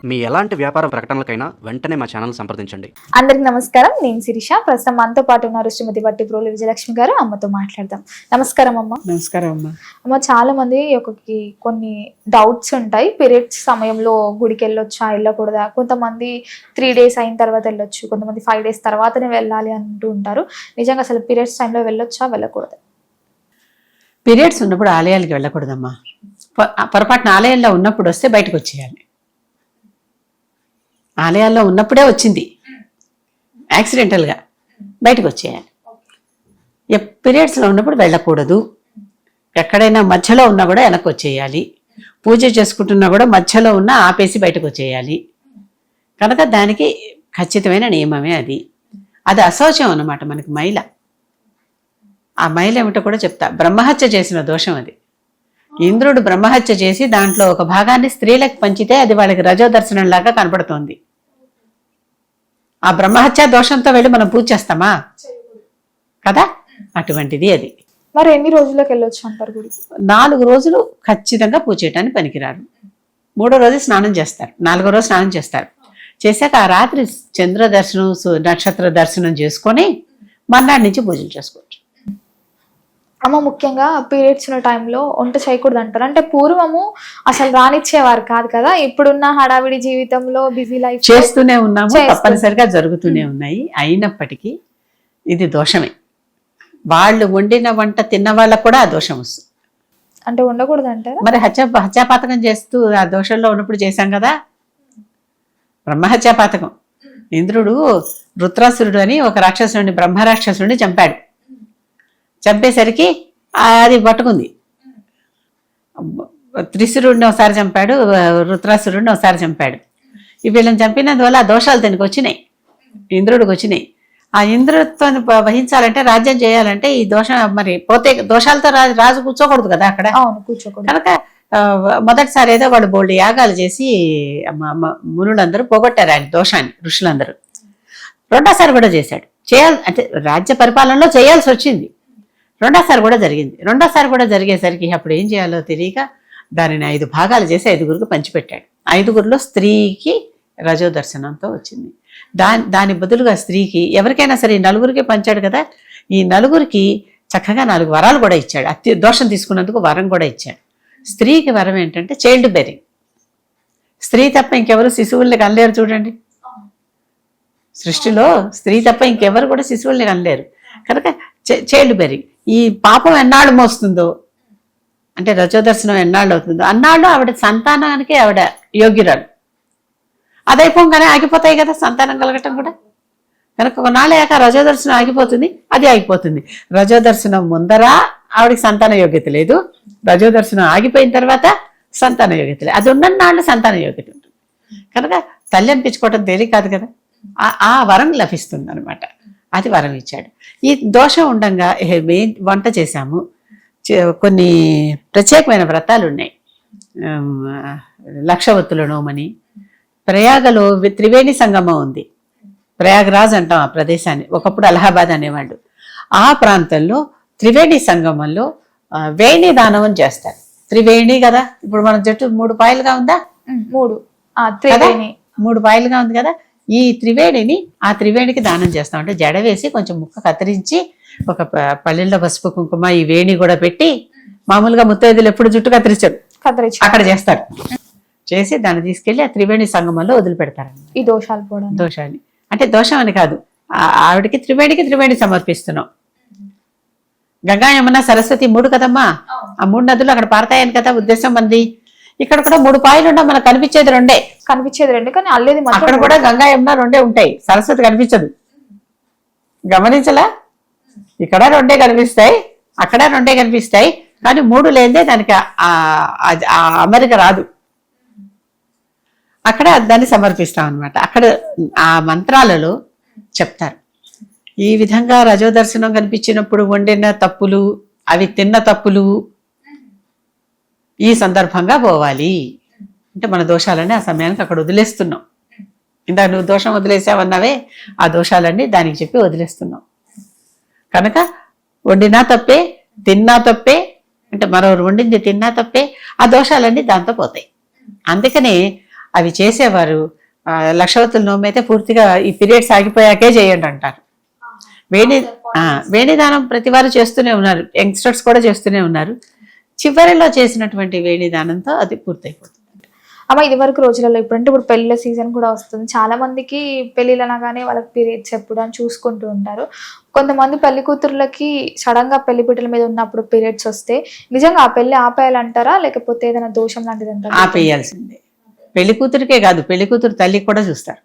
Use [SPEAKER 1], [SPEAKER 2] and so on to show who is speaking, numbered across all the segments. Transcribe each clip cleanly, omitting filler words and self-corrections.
[SPEAKER 1] మీ ఎలాంటి వ్యాపార ప్రకటనలకైనా వెంటనే మా ఛానల్ సంప్రదించండి.
[SPEAKER 2] అందరికి నమస్కారం. నేను శిరీష. ప్రస్తుతం మనతో పాటు ఉన్నారు శ్రీమతి వట్టిప్రోలు విజయలక్ష్మి గారు. అమ్మతో మాట్లాడదాం. నమస్కారం అమ్మ.
[SPEAKER 3] నమస్కారం అమ్మ.
[SPEAKER 2] అమ్మ, చాలా మంది కొన్ని డౌట్స్ ఉంటాయి. పీరియడ్స్ సమయంలో గుడికి వెళ్ళొచ్చా, వెళ్ళకూడదా? కొంతమంది 3 days అయిన తర్వాత వెళ్ళొచ్చు, కొంతమంది 5 days తర్వాతనే వెళ్ళాలి అంటూ ఉంటారు. నిజంగా అసలు పీరియడ్స్ టైంలో వెళ్ళొచ్చా, వెళ్ళకూడదా?
[SPEAKER 3] పీరియడ్స్ ఉన్నప్పుడు ఆలయాలకు వెళ్ళకూడదమ్మా. పొరపాటున ఆలయాల్లో ఉన్నప్పుడు వస్తే బయటకు వచ్చేయాలి. ఆలయాల్లో ఉన్నప్పుడే వచ్చింది యాక్సిడెంటల్గా, బయటకు వచ్చేయాలి. పీరియడ్స్లో ఉన్నప్పుడు వెళ్ళకూడదు. ఎక్కడైనా మధ్యలో ఉన్నా కూడా వెనక్కి వచ్చేయాలి. పూజ చేసుకుంటున్నా కూడా మధ్యలో ఉన్నా ఆపేసి బయటకు వచ్చేయాలి. కనుక దానికి ఖచ్చితమైన నియమమే అది. అది అశౌచం అన్నమాట. మనకి మైల, ఆ మైల ఏమిటో కూడా చెప్తా. బ్రహ్మహత్య చేసిన దోషం అది. ఇంద్రుడు బ్రహ్మహత్య చేసి దాంట్లో ఒక భాగాన్ని స్త్రీలకు పంచితే అది వాళ్ళకి రజోదర్శనం లాగా కనపడుతోంది. ఆ బ్రహ్మహత్య దోషంతో వెళ్ళి మనం పూజ చేస్తామా కదా? అటువంటిది అది.
[SPEAKER 2] మరి ఎన్ని రోజులకు వెళ్ళొచ్చు అంటారు గుడికి?
[SPEAKER 3] 4 రోజులు ఖచ్చితంగా పూజ చేయడానికి పనికిరారు. 3వ రోజు స్నానం చేస్తారు, 4వ రోజు స్నానం చేస్తారు. చేశాక ఆ రాత్రి చంద్ర దర్శనం, నక్షత్ర దర్శనం చేసుకొని మర్నాడు నుంచి పూజలు చేసుకోవచ్చు.
[SPEAKER 2] అమ్మ, ముఖ్యంగా పీరియడ్స్ ఉన్న టైంలో వంట చేయకూడదు అంటారు. అంటే పూర్వము అసలు రానిచ్చేవారు కాదు కదా. ఇప్పుడున్న హడావిడి జీవితంలో బిజీ లైఫ్
[SPEAKER 3] చేస్తూనే ఉన్నాము, తప్పనిసరిగా జరుగుతూనే ఉన్నాయి. అయినప్పటికీ ఇది దోషమే. వాళ్ళు వండిన వంట తిన్న వాళ్ళకు కూడా ఆ దోషం వస్తుంది.
[SPEAKER 2] అంటే ఉండకూడదు అంటారా?
[SPEAKER 3] మరి హత్యాపాతకం చేస్తూ ఆ దోషంలో ఉన్నప్పుడు చేశాం కదా. బ్రహ్మహత్యాపాతకం. ఇంద్రుడు రుద్రాసురుడు అని ఒక రాక్షసుడిని, బ్రహ్మరాక్షసుడిని చంపాడు. చంపేసరికి అది పట్టుకుంది. త్రిశురుడిని ఒకసారి చంపాడు, రుద్రాసురుడిని ఒకసారి చంపాడు. వీళ్ళని చంపినందువల్ల ఆ దోషాలు తనకు వచ్చినాయి, ఇంద్రుడికి వచ్చినాయి. ఆ ఇంద్రుడితో వహించాలంటే, రాజ్యం చేయాలంటే ఈ దోషం మరి పోతే, దోషాలతో రాజు కూర్చోకూడదు కదా అక్కడ.
[SPEAKER 2] కూర్చోకూడదు.
[SPEAKER 3] కనుక మొదటిసారి ఏదో వాళ్ళు బోల్డ్ యాగాలు చేసి మునులందరూ పోగొట్టారు ఆయన దోషాన్ని, ఋషులందరూ. రెండోసారి కూడా చేశాడు. అంటే రాజ్య పరిపాలనలో చేయాల్సి వచ్చింది. రెండోసారి కూడా జరిగింది. రెండోసారి కూడా జరిగేసరికి అప్పుడు ఏం చేయాలో తెలియక దానిని 5 భాగాలు చేసి 5గురికి పంచిపెట్టాడు. 5గురిలో స్త్రీకి రజోదర్శనంతో వచ్చింది. దాని బదులుగా స్త్రీకి, ఎవరికైనా సరే 4గురికి పంచాడు కదా, ఈ 4గురికి చక్కగా 4 వరాలు కూడా ఇచ్చాడు. దోషం తీసుకున్నందుకు వరం కూడా ఇచ్చాడు. స్త్రీకి వరం ఏంటంటే చైల్డ్ బెరింగ్. స్త్రీ తప్ప ఇంకెవరు శిశువుల్ని కనలేరు. చూడండి, సృష్టిలో స్త్రీ తప్ప ఇంకెవరు కూడా శిశువుల్ని కనలేరు. కనుక చైల్డ్ బెరింగ్. ఈ పాపం ఎన్నాళ్ళు మోస్తుందో, అంటే రజోదర్శనం ఎన్నాళ్ళు అవుతుందో అన్నాళ్ళు ఆవిడ సంతానానికి ఆవిడ యోగ్యురాలు. అదైపోగానే ఆగిపోతాయి కదా సంతానం కలగటం కూడా. కనుక కొన్నాళ్ళయ్యాక రజోదర్శనం ఆగిపోతుంది, అది ఆగిపోతుంది. రజోదర్శనం ముందర ఆవిడకి సంతాన యోగ్యత లేదు, రజోదర్శనం ఆగిపోయిన తర్వాత సంతాన యోగ్యత లేదు. అది ఉన్నన్నాళ్ళు సంతాన యోగ్యత ఉంటుంది. కనుక తల్లి అనిపించుకోవటం తేలిక కాదు కదా. ఆ వరం లభిస్తుంది అనమాట. అది వరం ఇచ్చాడు. ఈ దోషం ఉండగా వంట చేశాము. కొన్ని ప్రత్యేకమైన వ్రతాలు ఉన్నాయి. లక్షవత్తుల నోమని. ప్రయాగలో త్రివేణి సంగమం ఉంది. ప్రయాగరాజ్ అంటాం ఆ ప్రదేశాన్ని, ఒకప్పుడు అలహాబాద్ అనేవాళ్ళు. ఆ ప్రాంతంలో త్రివేణి సంగమంలో వేణి దానం చేస్తారు. త్రివేణి కదా, ఇప్పుడు మన జట్టు 3 పాయలుగా ఉందా? 3 పాయలుగా ఉంది కదా. ఈ త్రివేణిని ఆ త్రివేణికి దానం చేస్తాం. అంటే జడ వేసి కొంచెం ముక్క కత్తిరించి ఒక పల్లెల్లో పసుపు కుంకుమ ఈ వేణి కూడా పెట్టి, మామూలుగా ముత్తైదులు ఎప్పుడు జుట్టు కత్తిరించాడు అక్కడ చేస్తాడు. చేసి దాన్ని తీసుకెళ్లి ఆ త్రివేణి సంగమంలో వదిలిపెడతారు. ఈ దోషాన్ని అంటే దోషం అని కాదు, ఆవిడకి త్రివేణి సమర్పిస్తున్నాం. గంగా, యమున, సరస్వతి 3 కదమ్మా. ఆ 3 నదులు అక్కడ పారతాయని కదా ఉద్దేశం మంది. ఇక్కడ కూడా 3 పాయలు ఉండవు, మనకు కనిపించేది 2. కానీ అల్లేది అక్కడ కూడా గంగా, యమున 2 ఉంటాయి. సరస్వతి కనిపించదు. గమనించలా? ఇక్కడ 2 కనిపిస్తాయి, అక్కడ 2 కనిపిస్తాయి. కానీ 3 లేదే దానికి అమెరిక రాదు. అక్కడ దాన్ని సమర్పిస్తాం అనమాట. అక్కడ ఆ మంత్రాలలో చెప్తారు, ఈ విధంగా రజోదర్శనం కనిపించినప్పుడు వండిన తప్పులు, అవి తిన్న తప్పులు ఈ సందర్భంగా పోవాలి. అంటే మన దోషాలన్నీ ఆ సమయానికి అక్కడ వదిలేస్తున్నాం. ఇందాక నువ్వు దోషం వదిలేసావన్నావే, ఆ దోషాలన్నీ దానికి చెప్పి వదిలేస్తున్నాం. కనుక వండినా తప్పే, తిన్నా తప్పే, అంటే మరొకరు వండింది తిన్నా తప్పే, ఆ దోషాలన్నీ దాంతో పోతాయి. అందుకనే అవి చేసేవారు లక్షవతుల నోము అయితే పూర్తిగా ఈ పీరియడ్స్ ఆగిపోయాకే చేయండి అంటారు. వేణి వేణిదానం ప్రతి వారు చేస్తూనే ఉన్నారు, యంగ్స్టర్స్ కూడా చేస్తూనే ఉన్నారు. చివరిలో చేసినటువంటి వేణిదానంతో అది పూర్తయిపోతుంది.
[SPEAKER 2] అమ్మ ఇది వరకు రోజులలో ఇప్పుడు పెళ్లిళ్ళ సీజన్ కూడా వస్తుంది, చాలా మందికి పెళ్లిళ్ళు అనగానే వాళ్ళకి పీరియడ్స్ ఎప్పుడు అని చూసుకుంటూ ఉంటారు. కొంతమంది పెళ్లి కూతుర్లకి సడన్ గా పెళ్లి పీటల మీద ఉన్నప్పుడు పీరియడ్స్ వస్తే నిజంగా ఆ పెళ్లి ఆపేయాలంటారా, లేకపోతే ఏదైనా దోషం లాంటిది అంటారా?
[SPEAKER 3] ఆపేయాల్సిందే. పెళ్లి కూతురికే కాదు, పెళ్లి కూతురు తల్లికి కూడా చూస్తారు.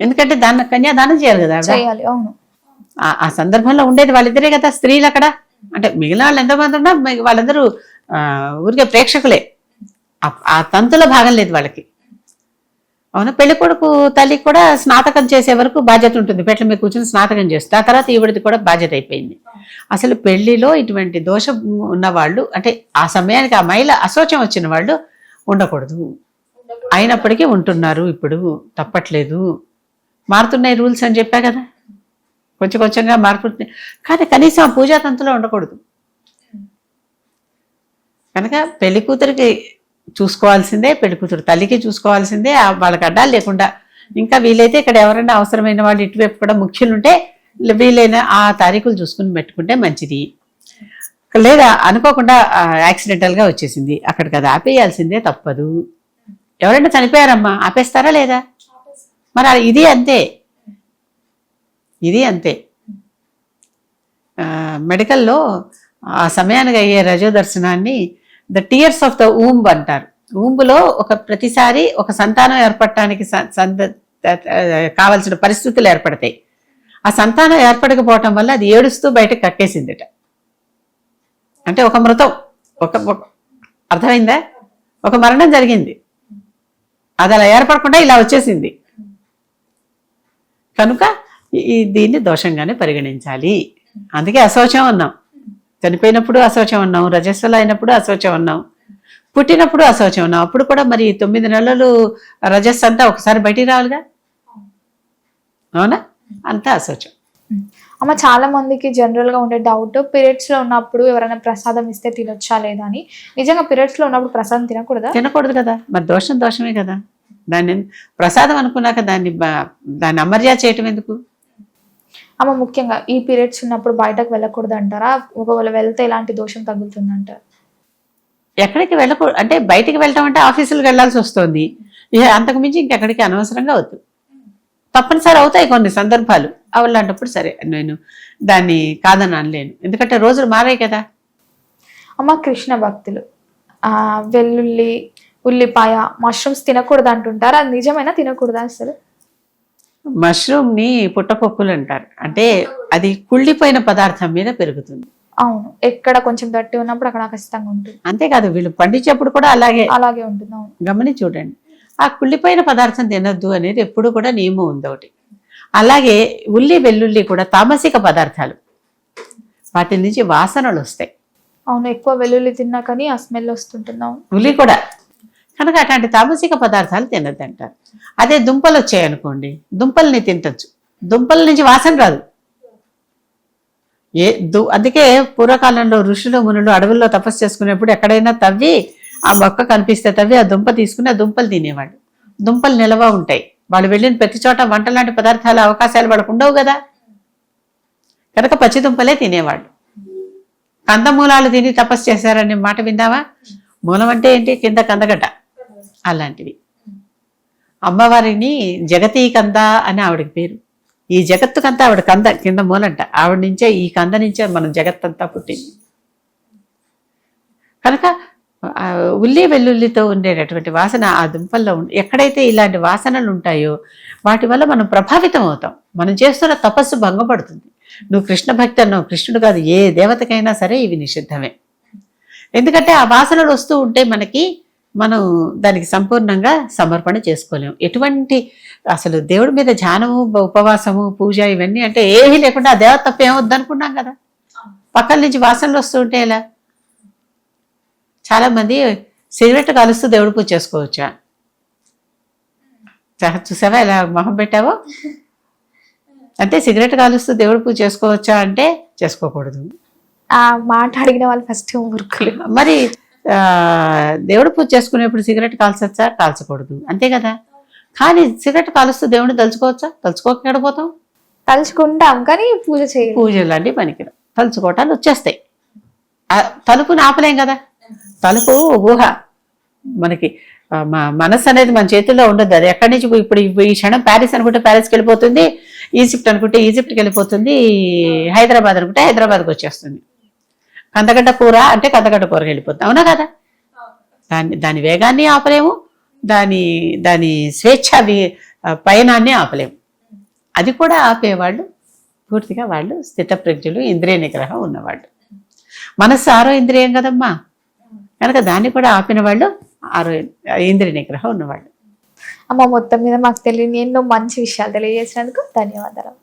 [SPEAKER 3] ఎందుకంటే దాన్ని కన్యాదానం చేయాలి కదా.
[SPEAKER 2] చేయాలి, అవును.
[SPEAKER 3] ఆ సందర్భంలో ఉండేది వాళ్ళిద్దరే కదా స్త్రీలు అక్కడ. అంటే మిగిలిన వాళ్ళు ఎంతమంది ఉన్నా వాళ్ళందరూ ఊరికే ప్రేక్షకులే, ఆ తంతులో భాగం లేదు వాళ్ళకి. అవునా, పెళ్లి కొడుకు తల్లికి కూడా స్నాతకం చేసే వరకు బాధ్యత ఉంటుంది, పెట్ల మీద కూర్చొని స్నాతకం చేస్తే. ఆ తర్వాత ఈవిడిది కూడా బాధ్యత అయిపోయింది. అసలు పెళ్లిలో ఇటువంటి దోషం ఉన్నవాళ్ళు, అంటే ఆ సమయానికి ఆ మహిళ అశోచం వచ్చిన వాళ్ళు ఉండకూడదు. అయినప్పటికీ ఉంటున్నారు, ఇప్పుడు తప్పట్లేదు. మారుతున్నాయి రూల్స్ అని చెప్పా కదా, కొంచెం కొంచెంగా మారుతున్నాయి. కానీ కనీసం ఆ పూజా తంతులో ఉండకూడదు. కనుక పెళ్లి కూతురికి చూసుకోవాల్సిందే, పెళ్లి కూతురు తల్లికి చూసుకోవాల్సిందే, వాళ్ళకి అడ్డాలు లేకుండా. ఇంకా వీలైతే ఇక్కడ ఎవరైనా అవసరమైన వాళ్ళు ఇటువైపు కూడా ముఖ్యులుంటే వీలైన ఆ తారీఖులు చూసుకుని పెట్టుకుంటే మంచిది. లేదా అనుకోకుండా యాక్సిడెంటల్గా వచ్చేసింది, అక్కడికి అది ఆపేయాల్సిందే, తప్పదు. ఎవరైనా చనిపోయారమ్మా, ఆపేస్తారా లేదా? మరి ఇది అంతే, ఇది అంతే. మెడికల్లో ఆ సమయానికి అయ్యే రజో దర్శనాన్ని the tears of the womb అంటారు. ఊంబులో ప్రతిసారి ఒక సంతానం ఏర్పడటానికి కావలసిన పరిస్థితులు ఏర్పడతాయి. ఆ సంతానం ఏర్పడకపోవటం వల్ల అది ఏడుస్తూ బయటకు కక్కేసిందిట. అంటే ఒక మృతం, అర్థమైందా? ఒక మరణం జరిగింది, అది అలా ఏర్పడకుండా ఇలా వచ్చేసింది. కనుక దీన్ని దోషంగానే పరిగణించాలి. అందుకే అశౌచం అన్నాం. చనిపోయినప్పుడు అశౌచం అన్నాం, రజస్వల అయినప్పుడు అశౌచం అన్నాం, పుట్టినప్పుడు అశౌచం అన్నాం. అప్పుడు కూడా మరి 9 నెలలు రజస్సు అంతా ఒకసారి బయటికి రావాలిగా, అవునా? అంతా అశౌచం.
[SPEAKER 2] అమ్మ చాలా మందికి జనరల్ గా ఉండే డౌట్, పీరియడ్స్ లో ఉన్నప్పుడు ఎవరైనా ప్రసాదం ఇస్తే తినొచ్చా లేదా అని. నిజంగా పీరియడ్స్ లో ఉన్నప్పుడు ప్రసాదం తినకూడదా?
[SPEAKER 3] తినకూడదు కదా, మరి దోషమే కదా. దాన్ని ప్రసాదం అనుకున్నాక దాన్ని అమర్యాద చేయటం ఎందుకు?
[SPEAKER 2] అమ్మ ముఖ్యంగా ఈ పీరియడ్స్ ఉన్నప్పుడు బయటకు వెళ్ళకూడదు అంటారా? ఒకవేళ వెళ్తే ఎలాంటి దోషం తగులుతుంది అంటారు?
[SPEAKER 3] ఎక్కడికి వెళ్ళకూడదు అంటే, బయటికి వెళ్ళటం అంటే ఆఫీసులకు వెళ్లాల్సి వస్తుంది, అంతకు మించి ఇంకెక్కడికి అనవసరంగా వద్దు. తప్పనిసరి అవుతాయి కొన్ని సందర్భాలు, అలాంటప్పుడు సరే, నేను దాన్ని కాదని అనలేను, ఎందుకంటే రోజులు మారాయి కదా.
[SPEAKER 2] అమ్మ కృష్ణ భక్తులు వెల్లుల్లి, ఉల్లిపాయ, మష్రూమ్స్ తినకూడదు అంటుంటారు, అది నిజమైనా తినకూడదా అసలు?
[SPEAKER 3] మష్రూమ్ని పుట్టపొక్కులు అంటారు, అంటే అది కుళ్ళిపోయిన పదార్థం మీద పెరుగుతుంది.
[SPEAKER 2] అవును, ఎక్కడ కొంచెం గట్టి ఉన్నప్పుడు అక్కడ ఖచ్చితంగా ఉంటుంది.
[SPEAKER 3] అంతేకాదు, వీళ్ళు పండించేప్పుడు కూడా అలాగే
[SPEAKER 2] ఉంటుంది. అవును,
[SPEAKER 3] గమనించి చూడండి. ఆ కుళ్ళిపోయిన పదార్థం తినద్దు అనేది ఎప్పుడు కూడా నియమం ఉంది ఒకటి. అలాగే ఉల్లి వెల్లుల్లి కూడా తామసిక పదార్థాలు, వాటి నుంచి వాసనలు వస్తాయి.
[SPEAKER 2] అవును, ఎక్కువ వెల్లుల్లి తిన్నా కానీ ఆ స్మెల్ వస్తుంటుంది. అవును,
[SPEAKER 3] ఉల్లి కూడా. కనుక అట్లాంటి తామసిక పదార్థాలు తినద్దు అంటారు. అదే దుంపలు వచ్చాయనుకోండి, దుంపల్ని తింటచ్చు, దుంపల నుంచి వాసన రాదు. అందుకే పూర్వకాలంలో ఋషులు మునులు అడవుల్లో తపస్సు చేసుకునేప్పుడు ఎక్కడైనా తవ్వి ఆ మొక్క కనిపిస్తే తవ్వి ఆ దుంప తీసుకుని ఆ దుంపలు తినేవాళ్ళు. దుంపలు నిలవ ఉంటాయి, వాళ్ళు వెళ్ళిన ప్రతి చోట వంట లాంటి పదార్థాల అవకాశాలు వాళ్ళకు ఉండవు కదా, కనుక పచ్చి దుంపలే తినేవాళ్ళు. కందమూలాలు తిని తపస్సు చేశారనే మాట విందామా? మూలం అంటే ఏంటి? కింద కందగడ్డ, అలాంటివి. అమ్మవారిని జగతీ కంద అని ఆవిడకి పేరు. ఈ జగత్తుకంతా ఆవిడ కంద, కింద మూలంట. ఆవిడ నుంచే, ఈ కంద నుంచే మనం జగత్తంతా పుట్టింది. కనుక ఉల్లి వెల్లుల్లితో ఉండేటటువంటి వాసన ఆ దుంపల్లో ఎక్కడైతే ఇలాంటి వాసనలు ఉంటాయో వాటి వల్ల మనం ప్రభావితం అవుతాం, మనం చేస్తున్న తపస్సు భంగపడుతుంది. నువ్వు కృష్ణ భక్తి అన్నావు, కృష్ణుడు కాదు, ఏ దేవతకైనా సరే ఇవి నిషిద్ధమే. ఎందుకంటే ఆ వాసనలు వస్తూ ఉంటే మనం దానికి సంపూర్ణంగా సమర్పణ చేసుకోలేము. ఎటువంటి అసలు దేవుడి మీద ధ్యానము, ఉపవాసము, పూజ ఇవన్నీ అంటే ఏమీ లేకుండా ఆ దేవత తప్ప ఏమొద్దు అనుకున్నాం కదా. పక్కల నుంచి వాసనలు వస్తూ ఉంటే ఎలా? చాలా మంది సిగరెట్ కాలుస్తూ దేవుడి పూజ చేసుకోవచ్చా? చూసావా ఎలా మొహం పెట్టావో? అంటే సిగరెట్ కాలుస్తూ దేవుడి పూజ చేసుకోవచ్చా అంటే చేసుకోకూడదు.
[SPEAKER 2] ఆ మాట అడిగిన వాళ్ళు ఫస్ట్ ఊరుకులు.
[SPEAKER 3] మరి దేవుడు పూజ చేసుకునేప్పుడు సిగరెట్ కాల్చొచ్చా? కాల్చకూడదు, అంతే కదా. కానీ సిగరెట్ కాలుస్తూ దేవుడిని తలుచుకోవచ్చా? తలుచుకోక ఎక్కడ పోతాం?
[SPEAKER 2] తలుచుకుంటాం కానీ పూజ చేయాలి.
[SPEAKER 3] పూజలు లాంటి పనికిరావు, తలుచుకోవటాలు వచ్చేస్తాయి. తలుపుని ఆపలేం కదా. తలుపు ఊహ, మనకి మనస్సు అనేది మన చేతుల్లో ఉండదు. అది ఎక్కడి నుంచి ఇప్పుడు ఈ క్షణం ప్యారిస్ అనుకుంటే ప్యారిస్కి వెళ్ళిపోతుంది, ఈజిప్ట్ అనుకుంటే ఈజిప్ట్కి వెళ్ళిపోతుంది, హైదరాబాద్ అనుకుంటే హైదరాబాద్కి వచ్చేస్తుంది. కందగడ్డ కూర అంటే కందగడ్డ కూరకి వెళ్ళిపోతుంది, అవునా కదా. దాని వేగాన్ని ఆపలేము, దాని స్వేచ్ఛ పయనాన్ని ఆపలేము. అది కూడా ఆపేవాళ్ళు పూర్తిగా వాళ్ళు స్థితప్రజ్ఞులు, ఇంద్రియ నిగ్రహం ఉన్నవాళ్ళు. మనస్సు 6వ ఇంద్రియం కదమ్మా, కనుక దాన్ని కూడా ఆపిన వాళ్ళు 6వ ఇంద్రియ నిగ్రహం ఉన్నవాళ్ళు.
[SPEAKER 2] అమ్మ మొత్తం మీద మాకు తెలియని ఎన్నో మంచి విషయాలు తెలియజేసినందుకు ధన్యవాదాలు.